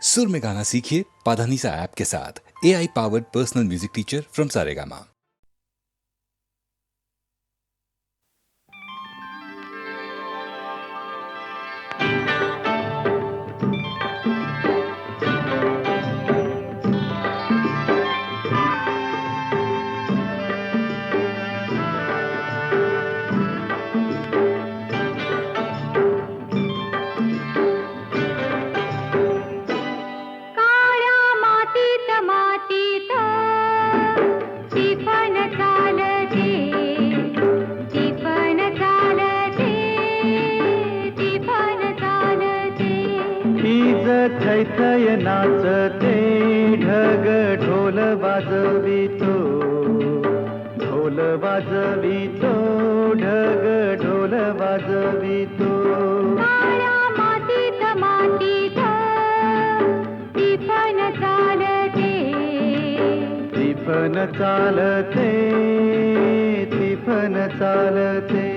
सुर में गाना सीखिए पाधानीसा ऐप के साथ। AI powered personal music teacher from Saregama. थैथय नाचते ढग ढोल वाजवितो, ढोल वाजवितो, ढग ढोल वाजवितो। काळ्या मातीत मातीत टिफन चालते, टिफन चालते, टिफन चालते।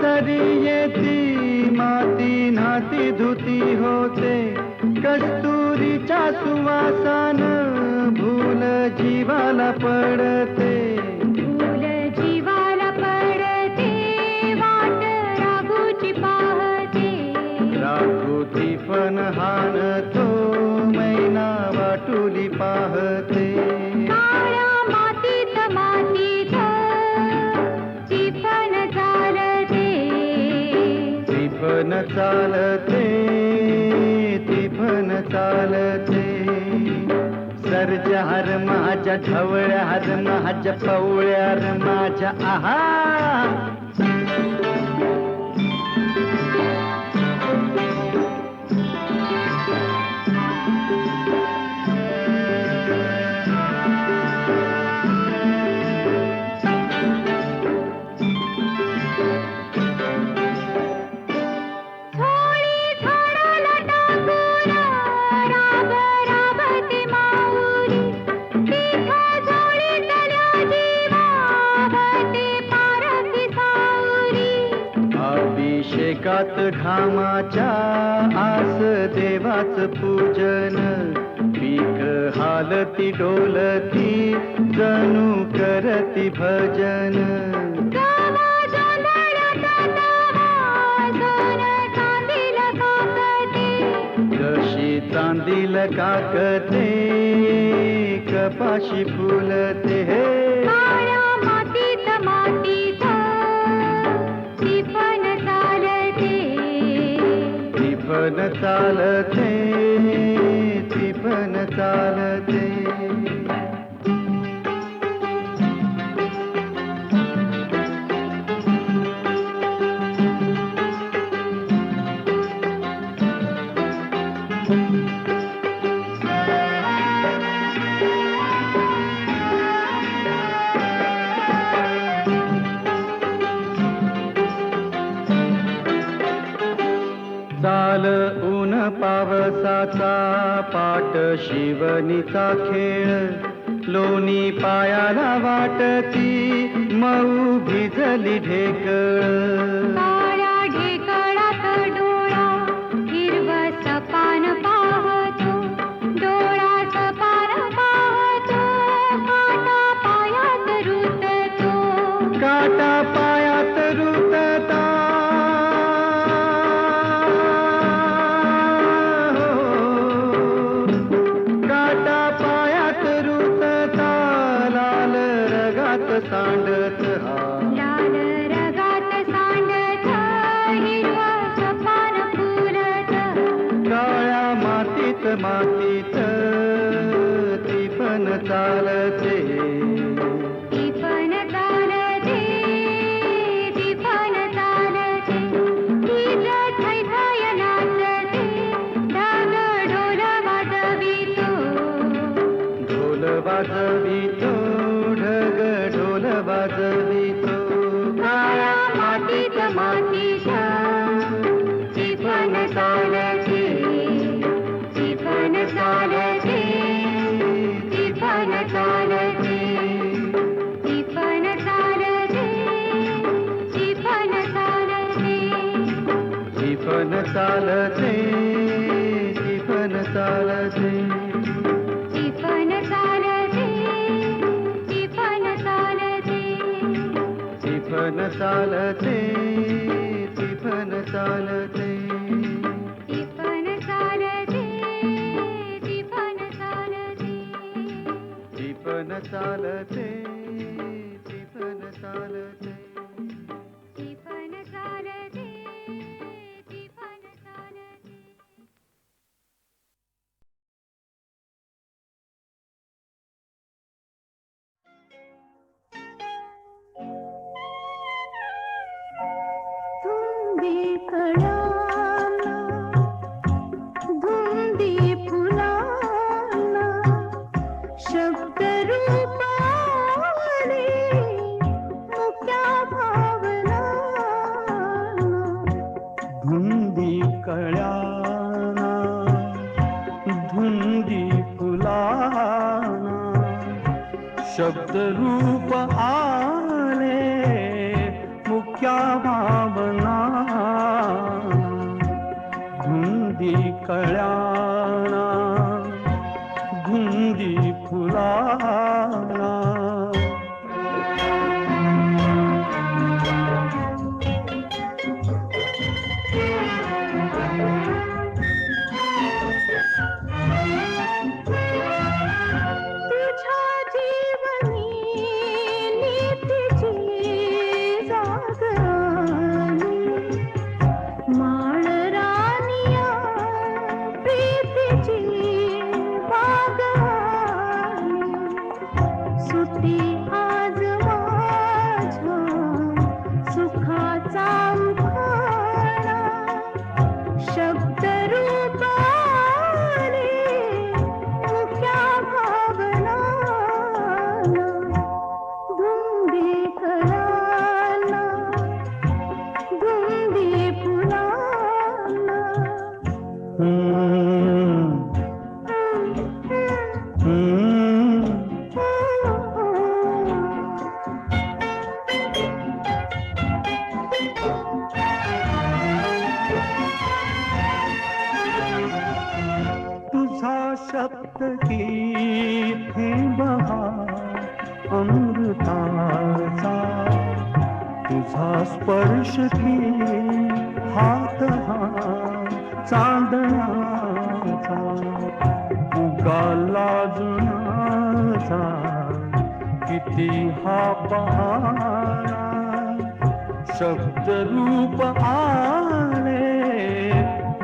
सरी माती नाती धुती होते, कस्तुरीच्या सुवासान भूल जीवाला पडते, भूल जीवाला पडते, वाट राघूची पाहते, राघूची पण हाणतो, मैना वाटुली पाहते। काळ्या मातीत मातीत टिफन चालते, टिफन चालते, टिफन चालते। सर्जा हर माझ्या ढवळ्या हर माझ्या पवळ्या हर माझ्या आहा। अभिषेकात घामाच्या आस देवाच पूजन, पीक हालती डोलती जणू करती भजन। जशी चांदील काकते, कपाशी फुलते हे। काळ्या मातीत मातीत टिफन चालते, टिफन चालते, टिफन चालते। चाल ऊन पावसाचा पाट शिवनीचा खेळ, लोणी पायाला वाटती मऊ भिजली ढेकळ। काळ्या ढेकळात डोळा हिरवं सपान पाहतो, डोळा सपान पाहतो, काटा पायात रुततो, काटा पायात रुतता, सांडत हा लाल रगात सांडत, हिरवं सपान फुलत, काळ्या मातीत मातीत टिफन चालते, टिफन चालते, टिफन चालते। हीच थैथय नाचते, ढग ढोल वाजवितो, ढोल वाजवितो ढग ढोल वाजवितो काळ्या मातीत मातीच्या टिपण चालते टिपण चालते टिपण चालते टिपण चालते टिपण चालते टिपण चालते टिपण चालते टिपण चालते टिपण चालते टिपण चालते टिपण चालते टिपण चालते टिपण चालते टिपण चालते टिपण चालते टिपण चालते टिपण चालते धुंदी कळ्यांना धुंदी फुलांना शब्द रूपाने मुक्या भावना धुंदी कळ्याना धुंदी फुलाना शब्द रूप आले मुक्या भावना धुंदी कळ्याना धुंदी फुलाना तुझ्या जीवनी नीतीची जागराणी माळरानिया प्रीतीची बागवानी सुटी आज माझ्या सुखाचा उखाणा शब्द रूपाने मुक्या भावना धुंदी कळ्यांना धुंदी फुलांना तुझा शब्द की बहार अमृताचा तुझा स्पर्श की हात हा चांदण्याचा उगाला जुनाचा किती हा पहारा शब्द रूप आले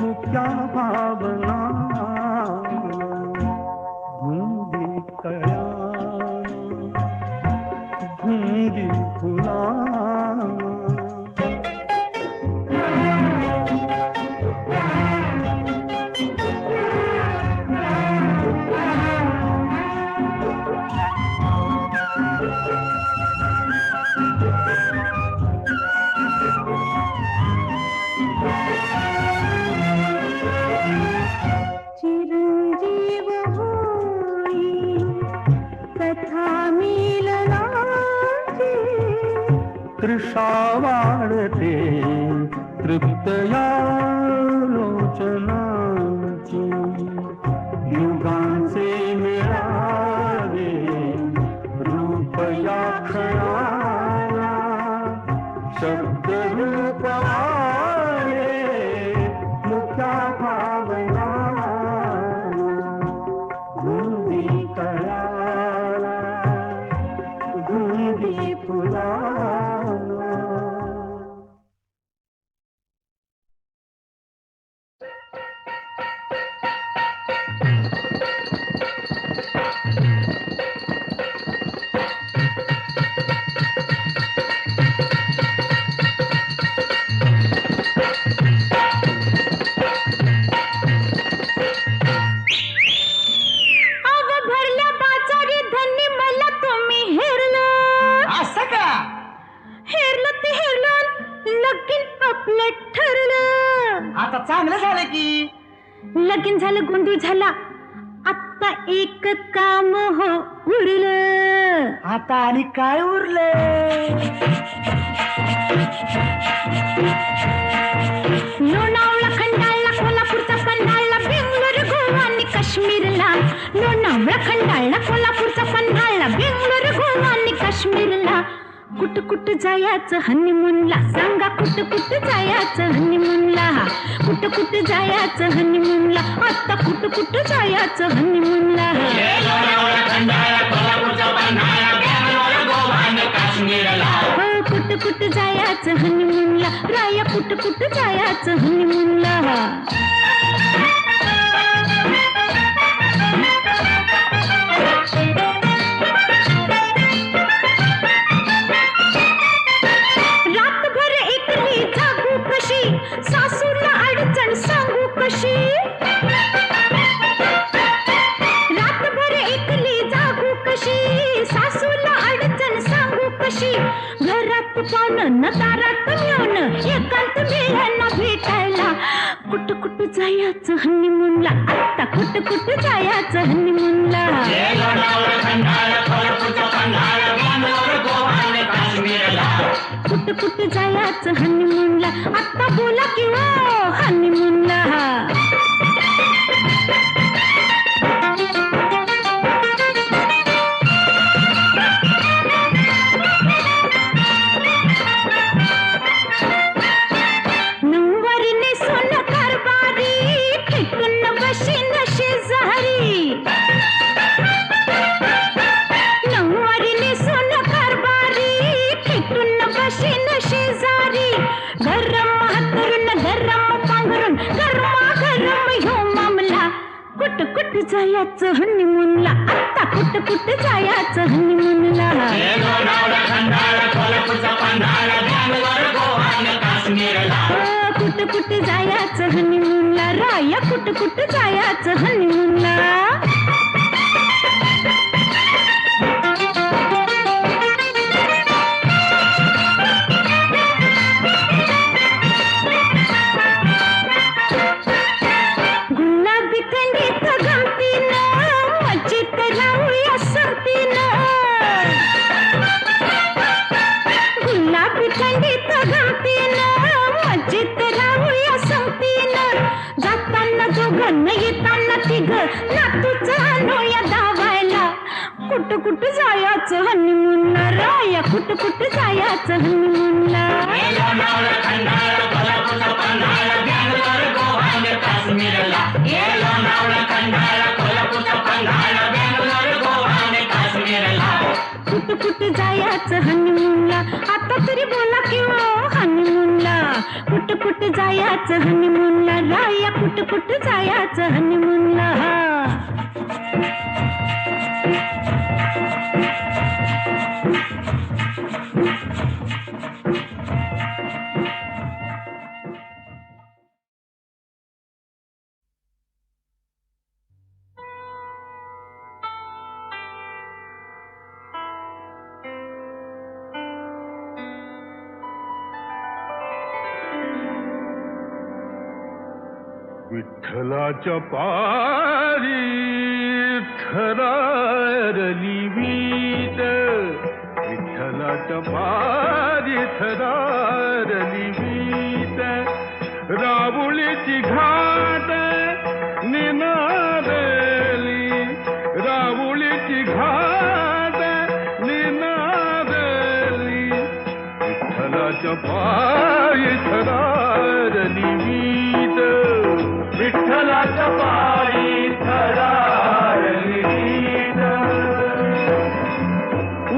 मुक्या भावना धुंदी कळ्याना धुंदी फुलाना चिरंजीव होई कथा मिलनाची तृषा वाढते तृप्तया लोचनाची युगांचे मिळावे रूप या क्षणाला शब्द रूप आले मुक्या भावना धुंदी कळ्याला धुंदी फुलाना चांगलं झालं की. लगीन झालं, गोंधळ झाला, आता एक काम हो उरलं. आता आणि काय उरलं? लोणावळा, खंडाळा, कोल्हापूरचा पन्हाळा, बेंगलोर, गोवा आणि काश्मीरला. लोणावळा, खंडाळा, कोल्हापूरचा पन्हाळा, बेंगलोर, गोवा आणि काश्मीरला. कुठं कुठं जायचं हनीमूनला, सांगा कुठं कुठं जायचं हनीमूनला. कुठं कुठं जायचं हनीमूनला, आता कुठं कुठं जायचं हनीमूनला. हो कुठं कुठं जायचं हनीमूनला, राया कुठं कुठं जायचं हनीमूनला. रातभर एकली जागू कशी, सासूला अडचण सांगू कशी. रातभर एकली जागू कशी, सासूला अडचण सांगू कशी. घरात पाहुणं न दारात येऊन एकांत मिळाला भेटायला. कुठं कुठं जायचं हनीमूनला, आता कुठं कुठं जायचं हनीमूनला. कुठं कुठं जायचं हनीमूनला, आता बोला की हो हनीमूनला. नऊवारीने सोनं कारभारी, फेकून बशीन शेजारी. नऊवारीने सोनं कारभारी, फेकून बशीन शेजारी. गरम हातरून गरम पांघरून, गरमागरम ह्यो मामला. कुठं कुठं जायचं हनीमूनला, आता कुठं कुठं जायचं हनीमूनला. कुठं कुठं जायचं हनीमूनला, राया कुठं कुठं जायचं हनीमूनला. गुलाबी थंडीत गमतीनं, मजेत राहूया संगतीनं. गुलाबी थंडीत गमतीनं, मजेत राहूया संगतीनं. जाताना दोघं येताना तिघं, नातूचं आणूया धावायला. कुठं कुठं जायचं हनीमूनला, राया कुठं कुठं जायचं हनीमूनला. कुठं कुठं जायचं हनीमूनला, आता तरी बोला की हो हनीमूनला. कुठं कुठं जायचं हनीमूनला, राया कुठं कुठं जायचं हनीमूनला. विठ्ठलाच्या पारी थरारली वीट, विठ्ठलाच्या पारी थरारली वीट. राहुलीची घाट निनादली, राहुलीची घाट निनादली. विठ्ठलाच्या पारी थरारली वीट, विठ्ठलाच्या पायी थरारली वीट.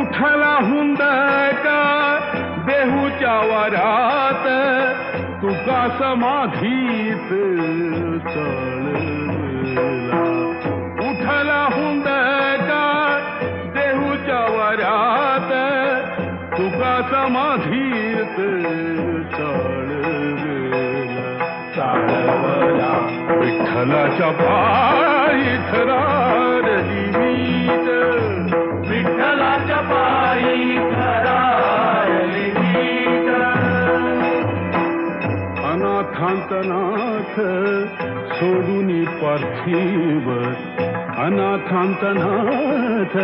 उठला हुंदका देहूच्या वरात, तुका समाधीत चळला. उठला हुंदका देहूच्या वरात, तुका समाधीत चालवला. विठ्ठलाच्या पायी थरारली वीट, विठ्ठलाच्या पायी थरारली वीट. अनाथांच अनाथांतनाथ सोडून पार्थिव अनाथांतनाथ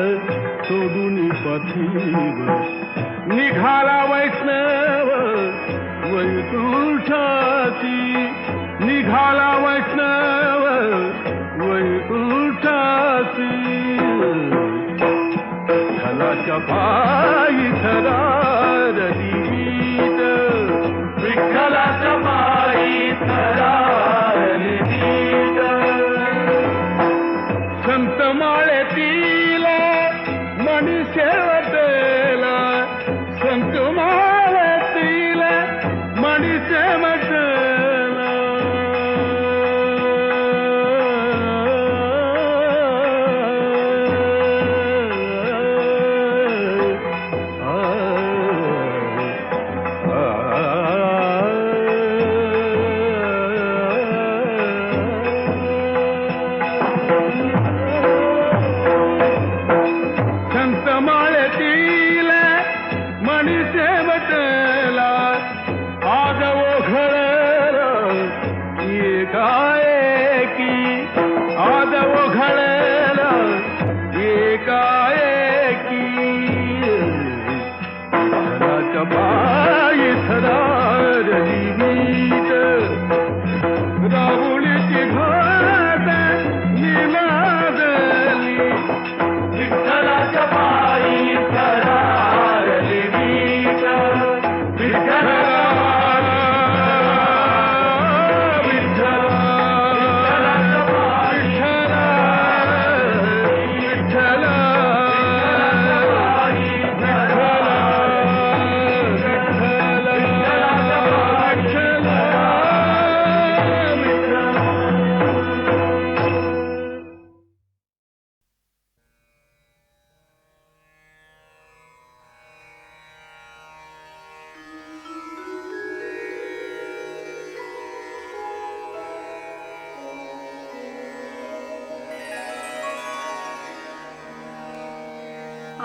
सोडून पार्थिव निघाला वैष्णव वैकुंठाची निघाला वैष्णव वैकुंठाची विठ्ठलाच्या पायी थरारली वीट विठ्ठलाच्या पायी थरारली वीट संत माळेतील मणी शेवटला संत माळेतील मणी शेवटला पायी थरारली वीट राहुलीची घाट निनादली विठ्ठलाच्या पायी थरारली वीट विठ्ठला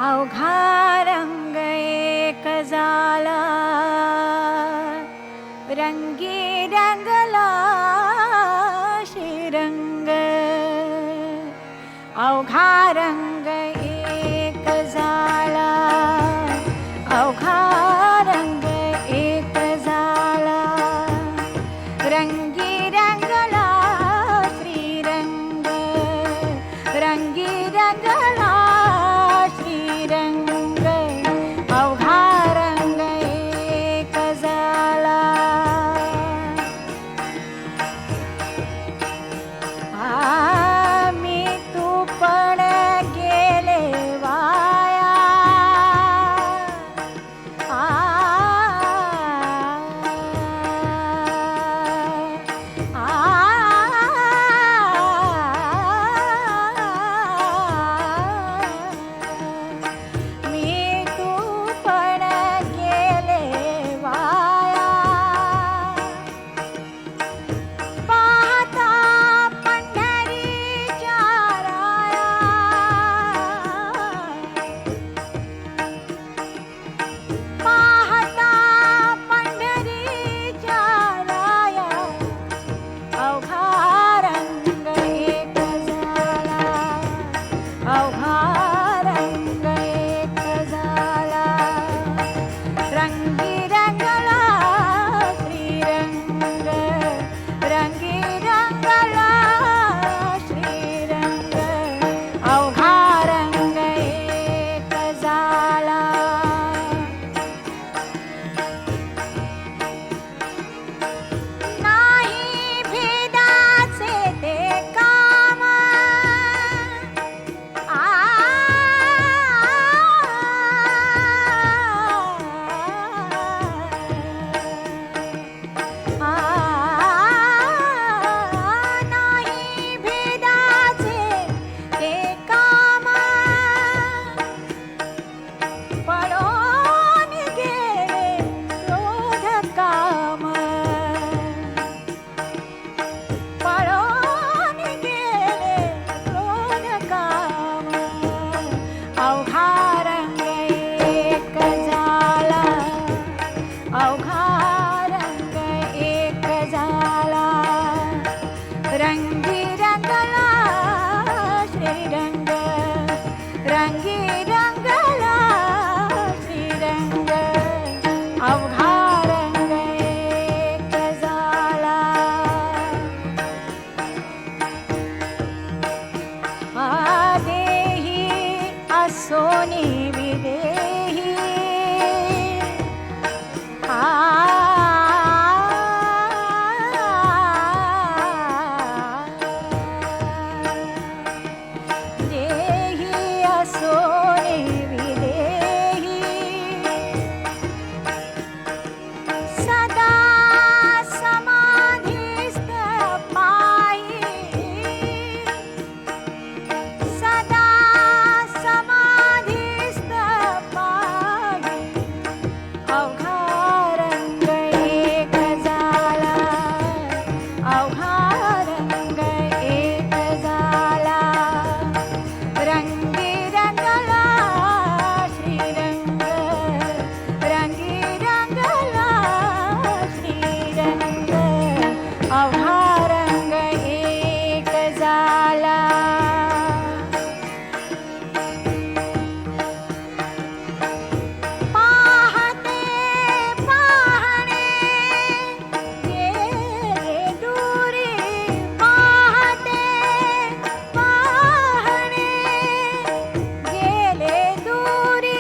अवघा रंग एक झाला रंगी रंगला श्रीरंग अवघा रंग एक झाला अवघा रंग एक झाला रंगी रंगला श्रीरंग रंगी रंगला रंग अवघा रंग एक झाला मी तू पण गेले वाया अवघा रंग एक झाला रंगी रंगला श्रीरंग अवघा रंग एक झाला देही असोनी विदेही देही असोनी विदेही सदा समाधिस्थ पायी सदा समाधिस्थ पायी अवघा रंग एक झाला अवघा रंग एक झाला रंगी रंगला श्रीरंग रंगी रंगला श्रीरंग अवघा रंग एक झाला पाहते पाहणे गेले दूरी पाहते पाहणे गेले दूरी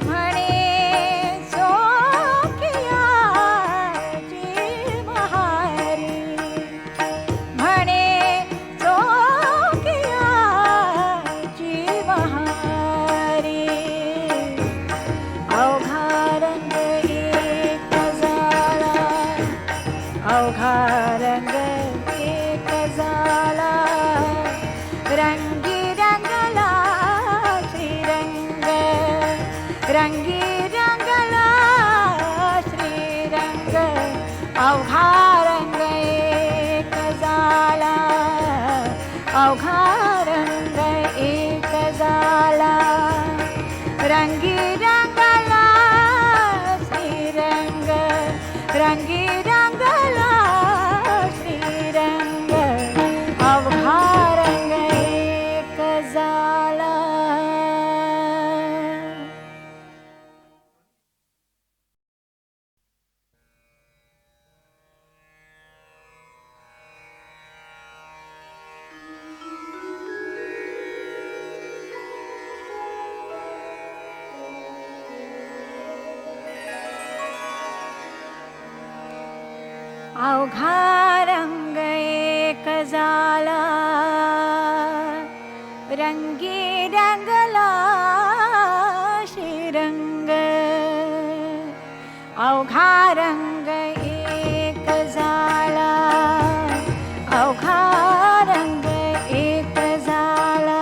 म्हणे चोखियाची महारी म्हणे चोखियाची महारी अवघा रंग एक झाला अवघा रंग एक झाला रंगी रंगला श्रीरंग रंगी रंगला श्रीरंग अवघा रंग एक झाला अवघा रंग एक झाला रंगी रंगला श्रीरंग रंगी रंगला श्रीरंग अवघा रंग एक झाला अवघा रंग एक झाला रंगी रंगला श्रीरंग अवघा रंग एक झाला अवघा रंग एक झाला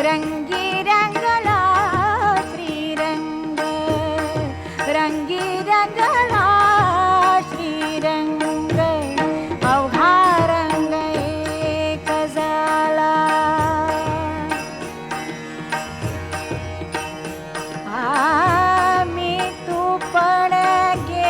रंगी रंगला श्रीरंग रंगी रंगला श्रीरंग अवघा रंग एक झाला मी तू पण गे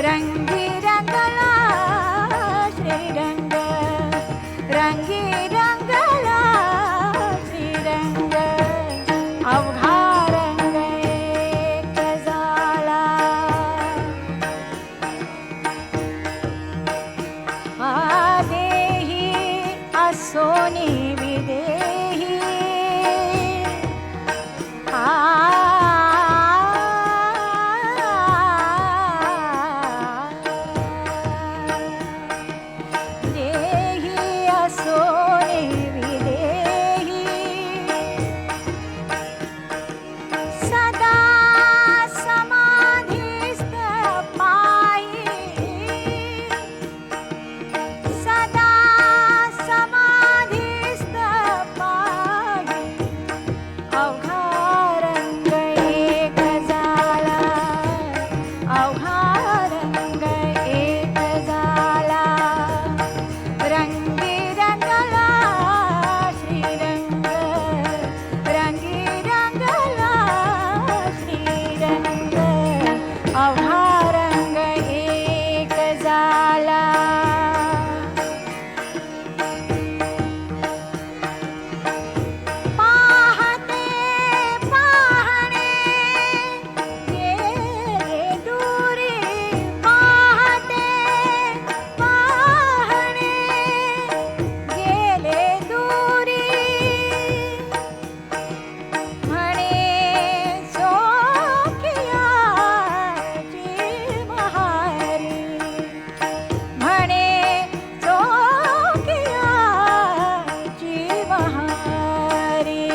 रंगी रंगला श्रीरंग रंगी रंगला श्रीरंग अवघा रंग एक झाला आदेही असोनी विदेही देही असोनी विदेही सदा समाधिस्थ पायी सदा समाधिस्थ पायी अवघा रंग एक झाला अवघा रंग एक झाला रंगी रंगला श्रीरंग रंगी रंगला श्रीरंग अवघा रंग एक झाला पाहते पाहणे गेले दूरी पाहते पाहणे गेले दूरी म्हणे चोखियाची महारी म्हणे चोखियाची महारी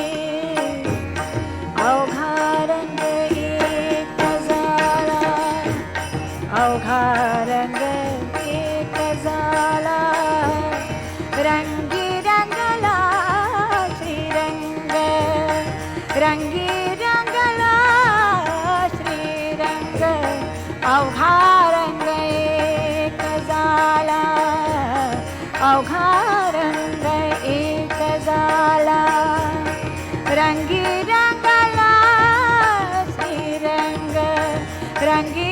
अवघा रंग एक झाला अवघा रंग एक झाला रंगी रंगला श्रीरंग रंगी रंगला श्रीरंग अवघा रंग एक झाला अवघा रंग एक झाला रंगी रंगला श्रीरंग रंगी